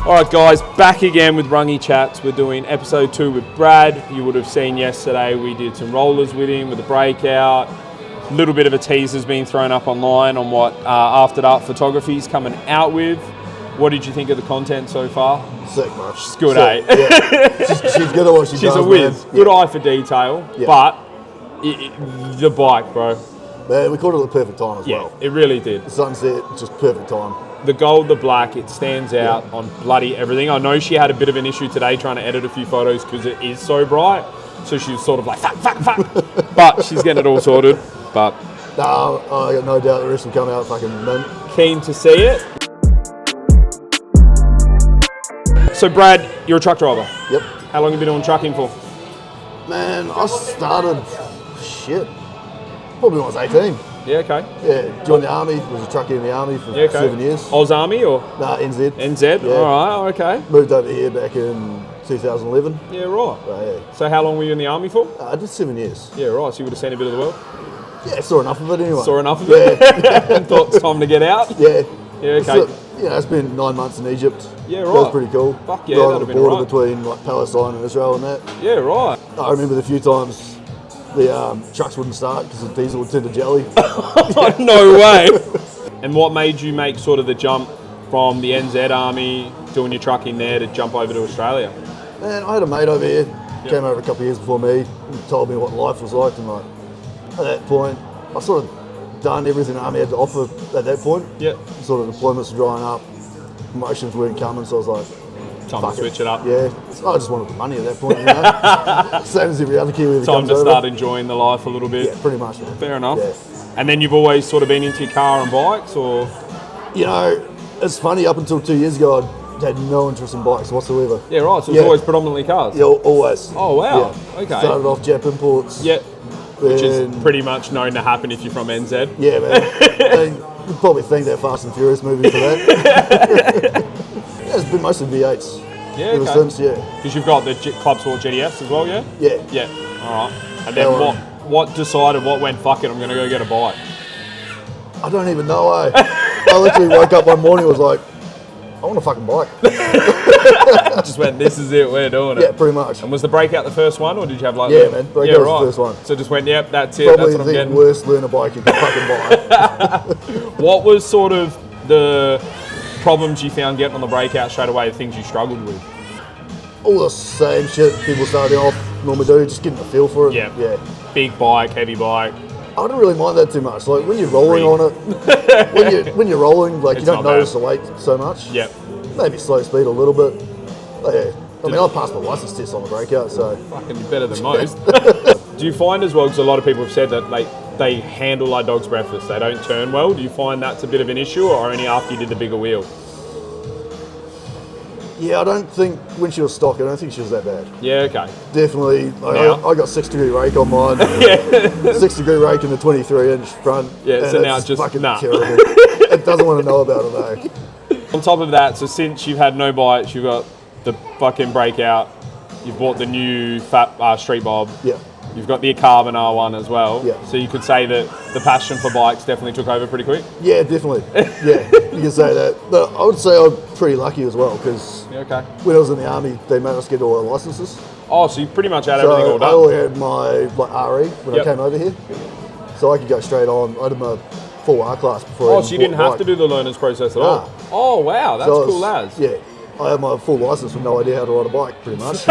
Alright guys, back again with Rungy Chats. We're doing episode 2 with Brad. You would have seen yesterday we did some rollers with him with the Breakout. A little bit of a teaser's been thrown up online on what After Dark Photography's coming out with. What did you think of the content so far? Sick, bro. She's good, Sick. eh? Yeah. She's good at what she does, She's a whiz. man. Good eye for detail, but the bike, bro. Man, we caught it at the perfect time as well. Yeah, it really did. The sunset, just perfect time. The gold, the black, it stands out on bloody everything. I know she had a bit of an issue today trying to edit a few photos because it is so bright. So she was sort of like, fuck. But she's getting it all sorted. But No, I got no doubt the rest will come out fucking mint. Keen to see it. So Brad, you're a truck driver. Yep. How long have you been doing trucking for? Man, I started, probably when I was 18. Yeah, okay. Yeah, joined the army, was a trucker in the army for 7 years. Oz Army or? Nah, NZ. NZ, Yeah. all right, okay. Moved over here back in 2011. Yeah, right. Yeah. So how long were you in the army for? I did 7 years. Yeah, right, so you would have seen a bit of the world? Yeah, saw enough of it anyway. Saw enough of it? And thought it's time to get out? Yeah. Yeah, okay. I spent 9 months in Egypt. Yeah, right. That was pretty cool. Fuck yeah, right on that'd the have been border right. between like Palestine and Israel and that. Yeah, right. I remember the few times the trucks wouldn't start because the diesel would turn to jelly. No way. And what made you make sort of the jump from the NZ Army, doing your trucking there, to jump over to Australia? Man, I had a mate over here, came over a couple of years before me, and told me what life was like, and like at that point, I sort of done everything the army had to offer at that point. Yep. Sort of deployments were drying up, promotions weren't coming, so I was like, Time fuck to switch it up. Yeah, I just wanted the money at that point, you know. Same as every other Kiwi that Time comes to over. start enjoying the life a little bit. Yeah, pretty much. Man. Fair enough. Yeah. And then you've always sort of been into your car and bikes, or? You know, it's funny, up until 2 years ago, I had no interest in bikes whatsoever. Yeah, right, so it's always predominantly cars? Yeah, always. Oh, wow. Yeah. Okay. Started off Jap imports. Yeah. Which is and- pretty much known to happen if you're from NZ. Yeah, man. And you'd probably thank that Fast and Furious movie for that. Yeah, it's been mostly V8s. Yeah, Ever okay. since, yeah. Because you've got the Club Sport GTS as well, yeah? Yeah. Yeah, all right. And then what decided, what went, fuck it, I'm going to go get a bike? I don't even know, eh? I literally woke up one morning and was like, I want a fucking bike. Just went, this is it, we're doing it. Yeah, pretty much. And was the Breakout the first one, or did you have like... Yeah, man, Breakout was the first one. So just went, yep, that's it, Probably that's what I'm the getting. worst learner bike you can fucking buy. What was sort of the problems you found getting on the Breakout straight away, the things you struggled with? All the same shit people starting off normally do, just getting a feel for it. Yeah. Big bike, heavy bike. I don't really mind that too much. Like when you're rolling on it, when you're rolling, like It's you don't not notice bad. the weight so much. Yep. Maybe slow speed a little bit. But yeah. I mean, I passed my license test on the Breakout, so Fucking better than most. Do you find as well, because a lot of people have said that they handle like dog's breakfast, they don't turn well. Do you find that's a bit of an issue, or only after you did the bigger wheel? yeah, I don't think when she was stock, I don't think she was that bad. Yeah, okay. Definitely, like, Now? I got 6-degree rake on mine. Yeah. 6-degree rake in the 23-inch front. Yeah, and so now it's just- fucking nah. terrible. It doesn't want to know about it though. On top of that, so since you've had no bikes, you've got the fucking Breakout, you've bought the new Fat Street Bob. Yeah. You've got the Carbon R1 as well. Yeah. So you could say that the passion for bikes definitely took over pretty quick. Yeah, definitely. Yeah, you can say that. But I would say I'm pretty lucky as well because Yeah, okay. when I was in the army, they made us get all our licenses. Oh, so you pretty much had everything all So I done. already had my RE when Yep. I came over here. So I could go straight on. I did my full R class before I Oh, even so you didn't bought a have to bike. do the learner's process at Nah. all? Oh, wow, that's So I was- cool as. Yeah. I had my full license with no idea how to ride a bike, pretty much.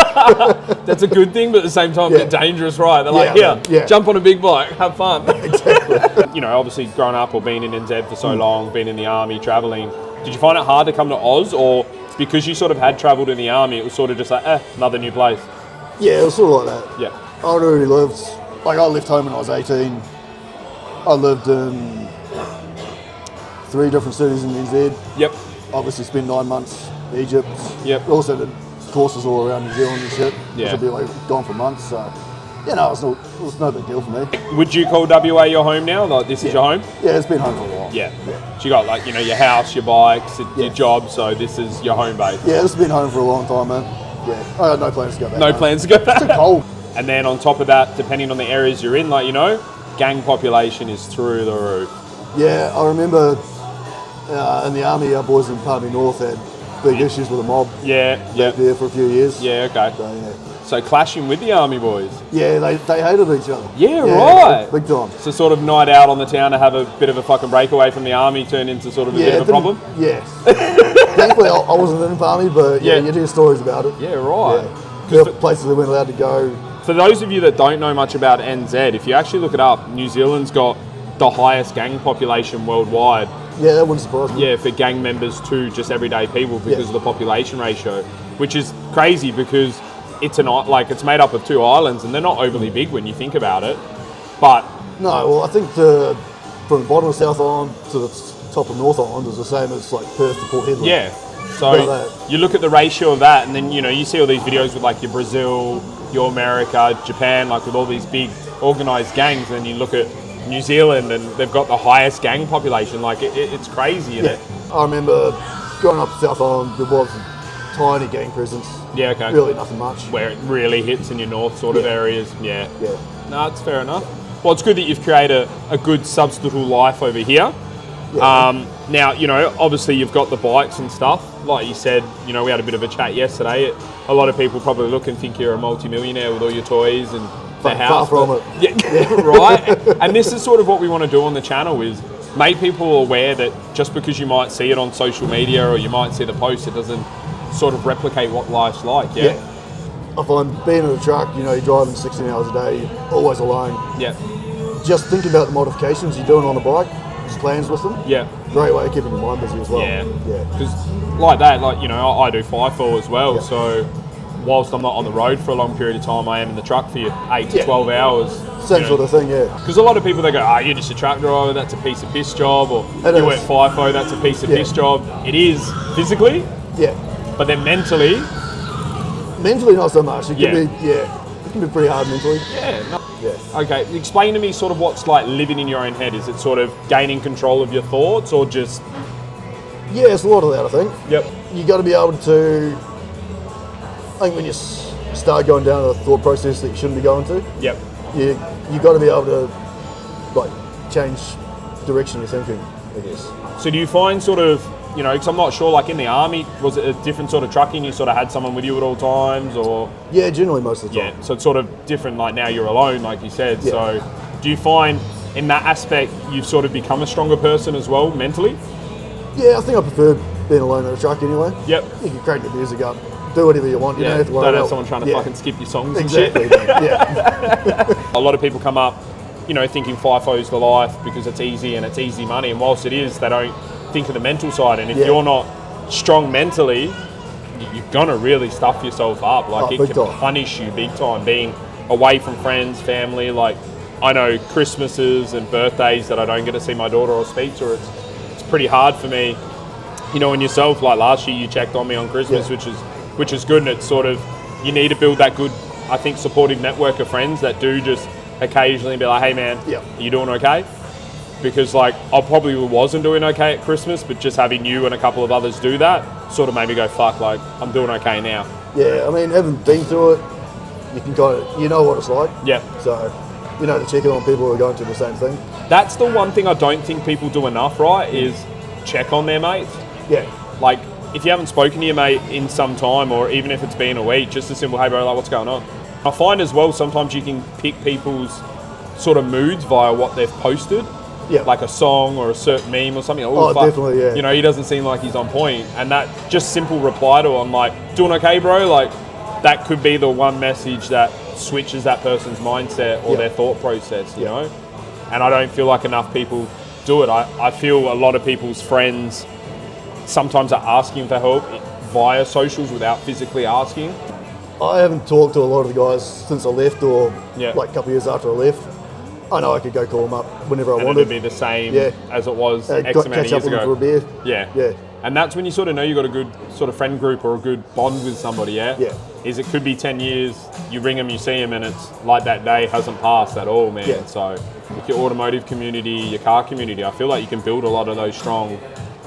That's a good thing, but at the same time, a bit Yeah. dangerous, right? They're like, Yeah, here, yeah. jump on a big bike, have fun. You know, obviously growing up or being in NZ for so long, being in the army, travelling, did you find it hard to come to Oz, or because you sort of had travelled in the army, it was sort of just like, another new place? Yeah, it was sort of like that. Yeah. I already lived, like I left home when I was 18. I lived in 3 different cities in NZ. Yep. Obviously spent 9 months in Egypt. Yep. Also did courses all around New Zealand and shit. Yeah. Which would be like gone for months, so yeah, no, it was no big deal for me. Would you call WA your home now? Like, this is your home? Yeah, it's been home for a while. Yeah. So you got, like, you know, your house, your bikes, your Yeah. job, so this is your home base. Yeah, it's been home for a long time, man. Yeah, I had no plans to go back. No home. plans to go back. It's too cold. And then on top of that, depending on the areas you're in, like, you know, gang population is through the roof. Yeah, I remember in the army, our boys in Palmy North had big issues with the mob. Yeah. There for a few years. Yeah, okay. So, yeah. So clashing with the army boys. Yeah, they hated each other. Yeah, right. Big time. So sort of night out on the town to have a bit of a fucking breakaway from the army turned into sort of a bit of a problem? Yes. Thankfully, I wasn't in the army, but yeah, you hear stories about it. Yeah, right. Yeah. Places they weren't allowed to go. For those of you that don't know much about NZ, if you actually look it up, New Zealand's got the highest gang population worldwide. Yeah, that wouldn't surprise me. Yeah, for gang members to just everyday people because of the population ratio, which is crazy because it's it's made up of 2 islands and they're not overly big when you think about it. But no, well, I think from the bottom of South Island to the top of North Island is the same as like Perth to Port Hedland. yeah, so you look at the ratio of that, and then you see all these videos with like your Brazil, your America, Japan, like with all these big organised gangs, and then you look at New Zealand and they've got the highest gang population. Like it's crazy, isn't it? I remember growing up in South Island, there was a tiny gang presence. Yeah, okay. Really nothing much. Where it really hits in your north sort of areas. Yeah. Yeah. No, it's fair enough. Well, it's good that you've created a good substitutable life over here. Yeah. Now, obviously you've got the bikes and stuff. Like you said, we had a bit of a chat yesterday. A lot of people probably look and think you're a multi-millionaire with all your toys and the house. Far from it. Yeah, right. And this is sort of what we want to do on the channel is make people aware that just because you might see it on social media or you might see the post, it doesn't sort of replicate what life's like. Yeah. I find being in a truck, you're driving 16 hours a day, you're always alone. Yeah. Just think about the modifications you're doing on the bike, just plans with them. Yeah. Great way of keeping your mind busy as well. Yeah. Yeah. Because like that, I do FIFO as well. Yeah. So whilst I'm not on the road for a long period of time, I am in the truck for 8 to 12 hours. Same sort of thing, yeah. Because a lot of people, they go, you're just a truck driver, that's a piece of piss job, or you work FIFO, that's a piece of piss job. It is physically, but then mentally not so much. It can be pretty hard mentally. Okay, explain to me sort of what's like living in your own head. Is it sort of gaining control of your thoughts or just... Yeah, it's a lot of that, I think. Yep. You got to be able to... I think when you start going down a thought process that you shouldn't be going to, yep, you got to be able to like change direction you're thinking, I guess. So do you find sort of, because I'm not sure, like in the army, was it a different sort of trucking? You sort of had someone with you at all times, or? Yeah, generally most of the time. Yeah, so it's sort of different, like now you're alone, like you said. Yeah. So do you find in that aspect you've sort of become a stronger person as well, mentally? Yeah, I think I prefer being alone in a truck anyway. Yep. You can crank the music up, do whatever you want. You don't have to worry don't about have someone trying to fucking skip your songs exactly, and shit. Yeah. A lot of people come up, thinking FIFO's for life because it's easy and it's easy money. And whilst it is, they don't think of the mental side. And if you're not strong mentally, you're gonna really stuff yourself up. Like it can punish you big time. Being away from friends, family. Like I know Christmases and birthdays that I don't get to see my daughter or speak to her. It's pretty hard for me. And yourself, like last year, you checked on me on Christmas, which is good. And it's sort of you need to build that good, I think, supportive network of friends that do just occasionally be like, hey man, are you doing okay? Because like I probably wasn't doing okay at Christmas, but just having you and a couple of others do that sort of made me go, fuck, like I'm doing okay now. Yeah, I mean, having been through it, you can kind of, you know what it's like. Yeah. So, to check in on people who are going through the same thing. That's the one thing I don't think people do enough, right, is check on their mates. Yeah. Like, if you haven't spoken to your mate in some time, or even if it's been a week, just a simple, hey bro, like what's going on? I find as well, sometimes you can pick people's sort of moods via what they've posted. Yeah. Like a song or a certain meme or something. Definitely, yeah. He doesn't seem like he's on point. And that just simple reply to him, like, doing okay, bro? Like, that could be the one message that switches that person's mindset or their thought process, you know? And I don't feel like enough people do it. I feel a lot of people's friends sometimes are asking for help via socials without physically asking. I haven't talked to a lot of the guys since I left or like a couple of years after I left. I know I could go call them up whenever I wanted. It'd be the same as it was X amount of years ago. Catch up with them for a beer. Yeah. And that's when you sort of know you got a good sort of friend group or a good bond with somebody, Yeah. Is it could be 10 years, you ring them, you see them, and it's like that day hasn't passed at all, man. Yeah. So with your automotive community, your car community, I feel like you can build a lot of those strong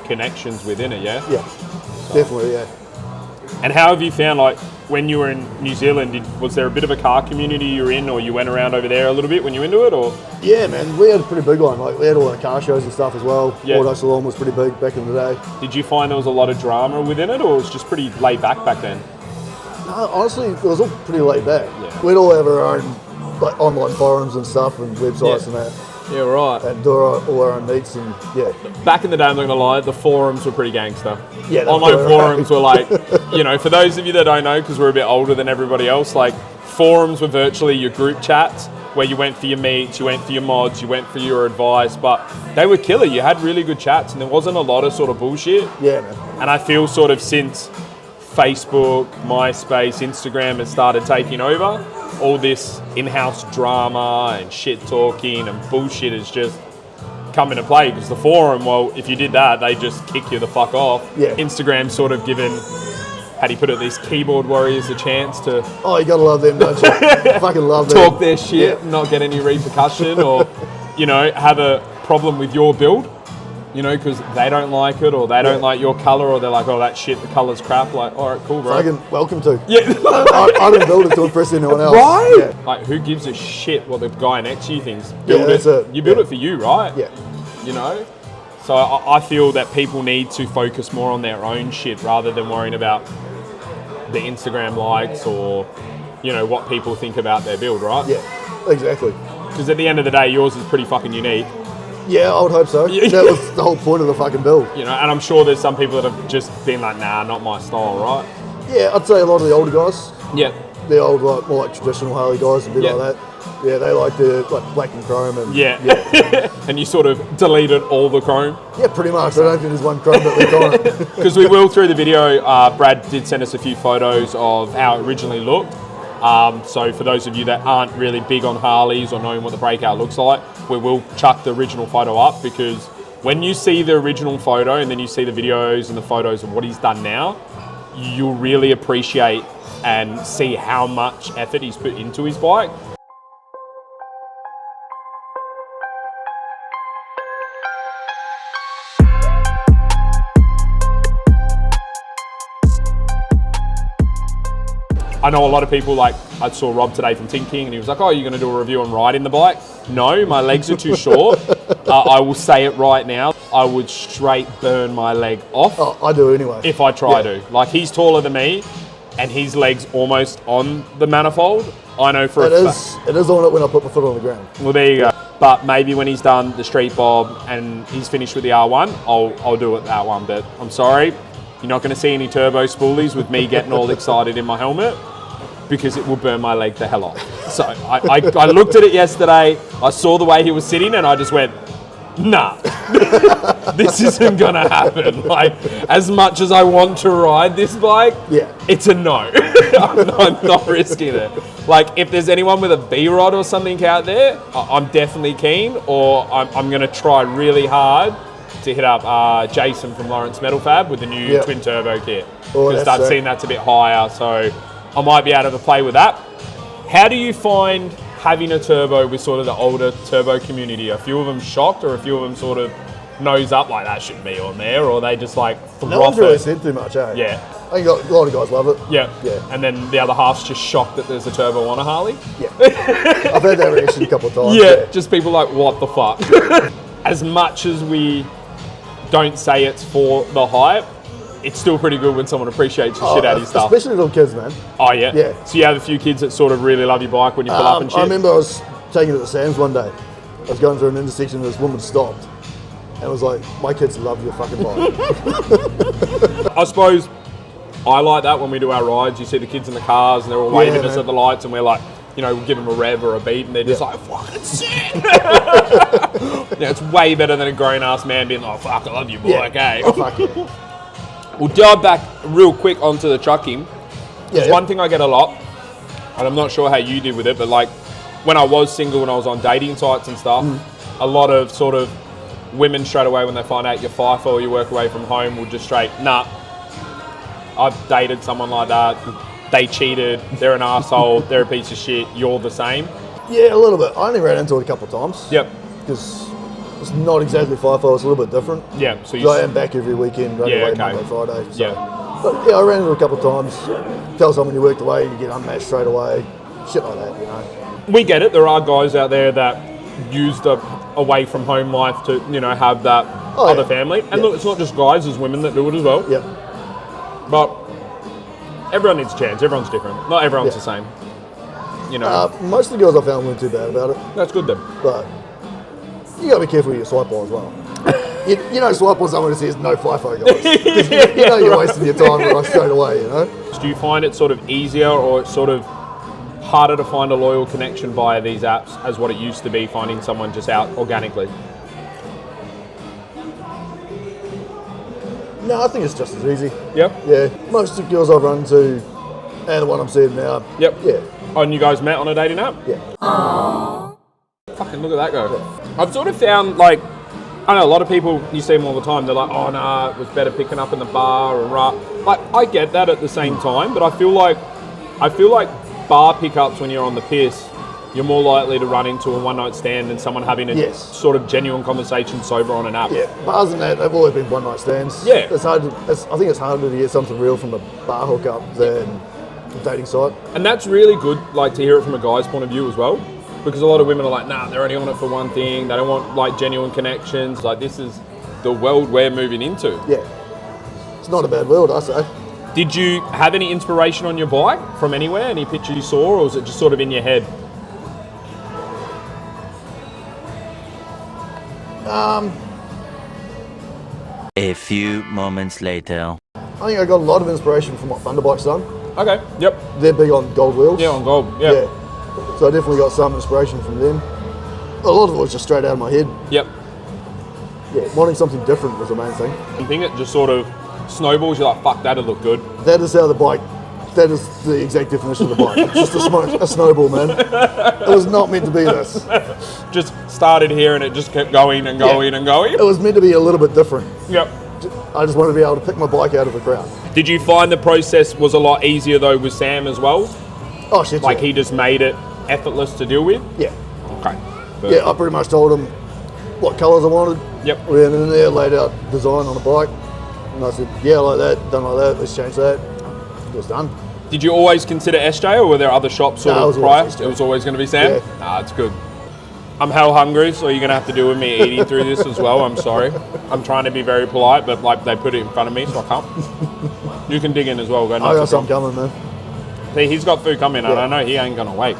connections within it, Yeah, definitely, yeah. And how have you found, like, when you were in New Zealand, was there a bit of a car community you were in, or you went around over there a little bit when you were into it, or? Yeah, man, we had a pretty big one. Like, we had all the car shows and stuff as well. Yeah. Auto Salon was pretty big back in the day. Did you find there was a lot of drama within it, or it was just pretty laid back then? No, honestly, it was all pretty laid back. Yeah. We'd all have our own like online forums and stuff and websites and that. Yeah, right. And do all our own meets and yeah. Back in the day, I'm not gonna lie, the forums were pretty gangster. Yeah, online forums were like, you know, for those of you that don't know, because we're a bit older than everybody else, like forums were virtually your group chats where you went for your meets, you went for your mods, you went for your advice, but they were killer. You had really good chats and there wasn't a lot of sort of bullshit. Yeah, man. And I feel sort of since Facebook, MySpace, Instagram has started taking over, all this in-house drama and shit talking and bullshit has just come into play, because the forum, well, if you did that, they just kick you the fuck off. Yeah. Instagram's sort of given, how do you put it, these keyboard warriors a chance to Oh, you gotta love them, don't you? Fucking love them. talk their shit, not get any repercussion, or, you know, have a problem with your build, you know, because they don't like it, or they don't like your colour, or they're like, oh, that shit, the colour's crap. Like, all right, cool, bro. Fucking welcome to. Yeah. I didn't build it to impress anyone else. Right? Yeah. Like, who gives a shit what the guy next to you thinks? Yeah, that's it. You build Yeah. it for you, right? Yeah. You know? So I feel that people need to focus more on their own shit rather than worrying about the Instagram likes or, you know, what people think about their build, right? Yeah, exactly. Because at the end of the day, yours is pretty fucking unique. Yeah, I would hope so. Yeah. That was the whole point of the fucking build. You know, and I'm sure there's some people that have just been like, nah, not my style, right? Yeah, I'd say a lot of the older guys, Yeah. the old, like, more like traditional Harley guys and a bit Yeah. like that. Yeah, they like the like black and chrome and Yeah. yeah, And you sort of deleted all the chrome. yeah, pretty much. I don't think there's one chrome that left on it. Because we will, through the video, Brad did send us a few photos of how it originally looked. So for those of you that aren't really big on Harleys or knowing what the Breakout looks like, we will chuck the original photo up, because when you see the original photo and then you see the videos and the photos of what he's done now, you'll really appreciate and see how much effort he's put into his bike. I know a lot of people, like, I saw Rob today from Tin King and he was like, oh, you're going to do a review on riding the bike? No, my legs are too short. I will say it right now. I would straight burn my leg off. Oh, I do anyway. If I try to. Like, he's taller than me and his leg's almost on the manifold. I know for It is on it when I put my foot on the ground. Well, there you go. But maybe when he's done the Street Bob and he's finished with the R1, I'll do it that one. But I'm sorry, you're not going to see any turbo spoolies with me getting all excited in my helmet, because it will burn my leg the hell off. So I looked at it yesterday, I saw the way he was sitting and I just went, nah, this isn't gonna happen. Like, as much as I want to ride this bike, Yeah. it's a no. I'm not risking it. Like, if there's anyone with a B-rod or something out there, I'm definitely keen, or I'm gonna try really hard to hit up Jason from Lawrence Metal Fab with the new Yep. twin turbo kit. Oh, Because that's I've sick. seen that's a bit higher, so I might be able to play with that. How do you find having a turbo with sort of the older turbo community? A few of them shocked, or a few of them sort of nose up like that shouldn't be on there, or they just like No one's froth really it? said too much, eh? Yeah. I think a lot of guys love it. Yeah. Yeah. And then the other half's just shocked that there's a turbo on a Harley. Yeah. I've had that reaction a couple of times. Yeah, just people like, what the fuck? As much as we don't say it's for the hype, it's still pretty good when someone appreciates the shit out of your stuff. Especially little kids, man. Oh, yeah? Yeah. So you have a few kids that sort of really love your bike when you pull up and shit? I remember I was taking it to Sam's one day. I was going through an intersection and this woman stopped. And it was like, my kids love your fucking bike. I suppose I like that when we do our rides. You see the kids in the cars and they're all waving us man. at the lights, and we're like, you know, we'll give them a rev or a beat and they're just Yeah. like, fucking sick. Yeah, it's way better than a grown-ass man being like, fuck, I love you, boy, okay. Oh, fuck yeah. We'll dive back real quick onto the trucking. There's Yeah. one thing I get a lot, and I'm not sure how you did with it, but like when I was single, when I was on dating sites and stuff, a lot of sort of women straight away when they find out you're FIFO or you work away from home will just straight, nah, I've dated someone like that, they cheated, they're an asshole, they're a piece of shit, you're the same. Yeah, a little bit. I only ran into it a couple of times. Yep. Because it's not exactly FIFO, it's a little bit different. Yeah. So So I am back every weekend, running Yeah, away okay. Monday, Friday. So. Yeah. But yeah, I ran into it a couple of times. Tell someone you worked away, you get unmatched straight away. Shit like that, you know. We get it. There are guys out there that use the away from home life to, you know, have that other family. And look, it's not just guys, there's women that do it as well. Yep. But everyone needs a chance. Everyone's different. Not everyone's the same. You know. Most of the girls I found weren't too bad about it. That's good then. But you got to be careful with your swipe on as well. you don't swipe on someone who says no FIFO, guys. You know you're wasting your time right straight away, you know. Do you find it sort of easier or it's sort of harder to find a loyal connection via these apps as what it used to be finding someone just out organically? No, I think it's just as easy. Yep. Yeah. Most of the girls I've run into and the one I'm seeing now. Yep. Yeah. Oh, and you guys met on a dating app? Yeah. Fucking look at that go. Yeah. I've sort of found, like, I know a lot of people, you see them all the time, they're like, oh, nah, it was better picking up in the bar and rah. Like, I get that at the same time, but I feel like bar pickups when you're on the piss, you're more likely to run into a one-night stand than someone having a sort of genuine conversation sober on an app. Yeah, bars and that, they've always been one-night stands. Yeah. It's hard I think it's harder to get something real from a bar hookup than a dating site. And that's really good, like, to hear it from a guy's point of view as well. Because a lot of women are like, nah, they're only on it for one thing. They don't want, like, genuine connections. Like, this is the world we're moving into. Yeah. It's not a bad world, I say. Did you have any inspiration on your bike from anywhere? Any picture you saw, or was it just sort of in your head? A few moments later. I think I got a lot of inspiration from what Thunderbike's done. Okay, yep. They're big on gold wheels. Yeah, on gold, yeah. So I definitely got some inspiration from them. A lot of it was just straight out of my head. Yep. Yeah, wanting something different was the main thing. I think it just sort of snowballs, you're like, fuck, that'll look good. That is how the bike, that is the exact definition of the bike. It's just a snowball, man. It was not meant to be this. Just started here and it just kept going and going and going. It was meant to be a little bit different. Yep. I just wanted to be able to pick my bike out of the crowd. Did you find the process was a lot easier though with Sam as well? Oh shit, like he just made it effortless to deal with? Yeah. Okay. But yeah, I pretty much told him what colours I wanted. Yep. We went in there, laid out design on the bike. And I said, yeah, like that, done like that, let's change that. It was done. Did you always consider SJ or were there other shops sort of prior? It was always going to be Sam? Yeah. Nah, it's good. I'm hell hungry, so you're going to have to deal with me eating through this as well. I'm sorry. I'm trying to be very polite, but like they put it in front of me, so I can't. You can dig in as well. Go I got something coming, man. See, he's got food coming, and I know he ain't going to wait.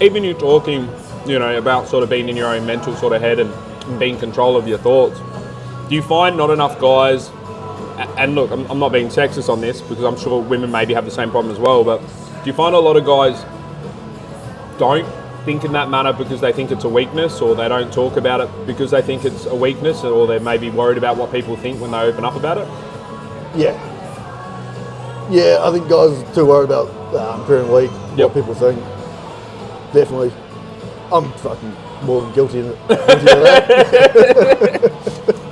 Even you talking, you know, about sort of being in your own mental sort of head and being in control of your thoughts, do you find not enough guys, and look, I'm not being sexist on this because I'm sure women maybe have the same problem as well, but do you find a lot of guys don't think in that manner because they think it's a weakness, or they don't talk about it because they think it's a weakness, or they're maybe worried about what people think when they open up about it? Yeah. Yeah, I think guys are too worried about appearing weak, what people think. Definitely. I'm fucking more than guilty of that.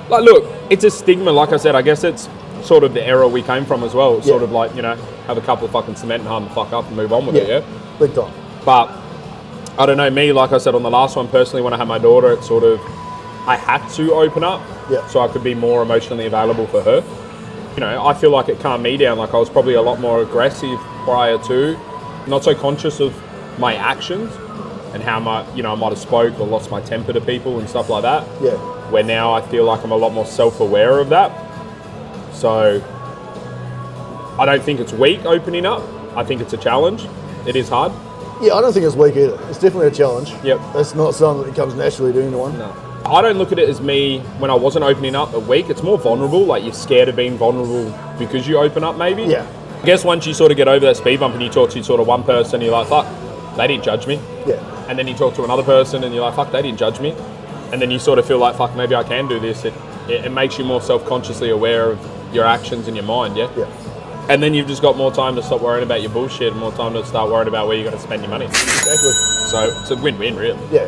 Like, look, it's a stigma, like I said. I guess it's sort of the era we came from as well. It's sort of like, you know, have a couple of fucking cement and harm the fuck up and move on with it, yeah? Big time. But I don't know, me, like I said on the last one, personally, when I had my daughter, it's sort of, I had to open up so I could be more emotionally available for her. You know, I feel like it calmed me down. Like I was probably a lot more aggressive prior to, not so conscious of my actions and how I might have spoke or lost my temper to people and stuff like that. Yeah. Where now I feel like I'm a lot more self-aware of that. So I don't think it's weak opening up. I think it's a challenge. It is hard. Yeah, I don't think it's weak either. It's definitely a challenge. Yep. It's not something that comes naturally to anyone. No. I don't look at it as me, when I wasn't opening up, a weak. It's more vulnerable, like you're scared of being vulnerable because you open up maybe. Yeah. I guess once you sort of get over that speed bump and you talk to sort of one person, you're like, fuck, they didn't judge me. Yeah. And then you talk to another person and you're like, fuck, they didn't judge me. And then you sort of feel like, fuck, maybe I can do this. It makes you more self-consciously aware of your actions in your mind, yeah? Yeah. And then you've just got more time to stop worrying about your bullshit and more time to start worrying about where you're going to spend your money. Exactly. So it's a win-win, really. Yeah.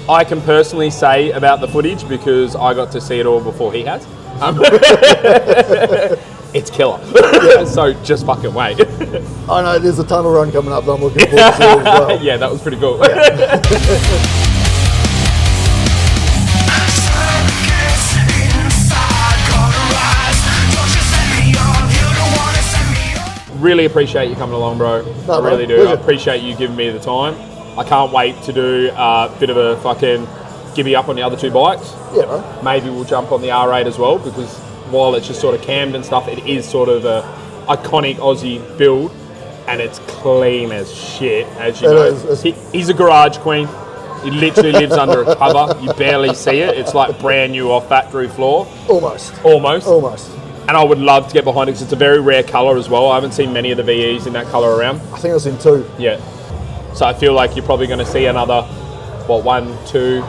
I can personally say about the footage because I got to see it all before he has. It's killer. So just fucking wait. I know there's a tunnel run coming up that I'm looking forward to as well. Yeah, that was pretty cool. Yeah. really appreciate you coming along, bro. No, I really bro, do. pleasure. I appreciate you giving me the time. I can't wait to do a bit of a fucking gibby up on the other 2 bikes. Yeah, bro. Maybe we'll jump on the R8 as well, because while it's just sort of cammed and stuff, it is sort of a iconic Aussie build, and it's clean as shit, as you know. He's a garage queen. He literally lives under a cover. You barely see it. It's like brand new off factory floor. Almost. And I would love to get behind it because it's a very rare colour as well. I haven't seen many of the VEs in that colour around. I think I've seen 2. Yeah. So I feel like you're probably going to see another, 1, 2,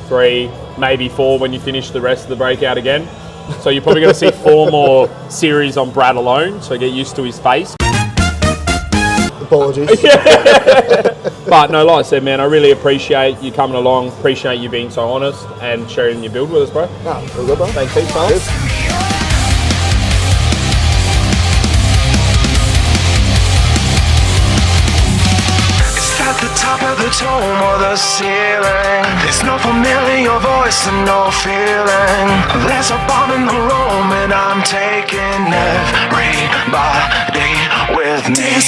3, maybe 4 when you finish the rest of the Breakout again. So you're probably going to see 4 more series on Brad alone. So get used to his face. Apologies. But no, like I said, man, I really appreciate you coming along. Appreciate you being so honest and sharing your build with us, bro. No, all good, bro. Thanks, heaps, fellas. At the top of the dome or the ceiling, there's no familiar voice and no feeling. There's a bomb in the room and I'm taking everybody with me.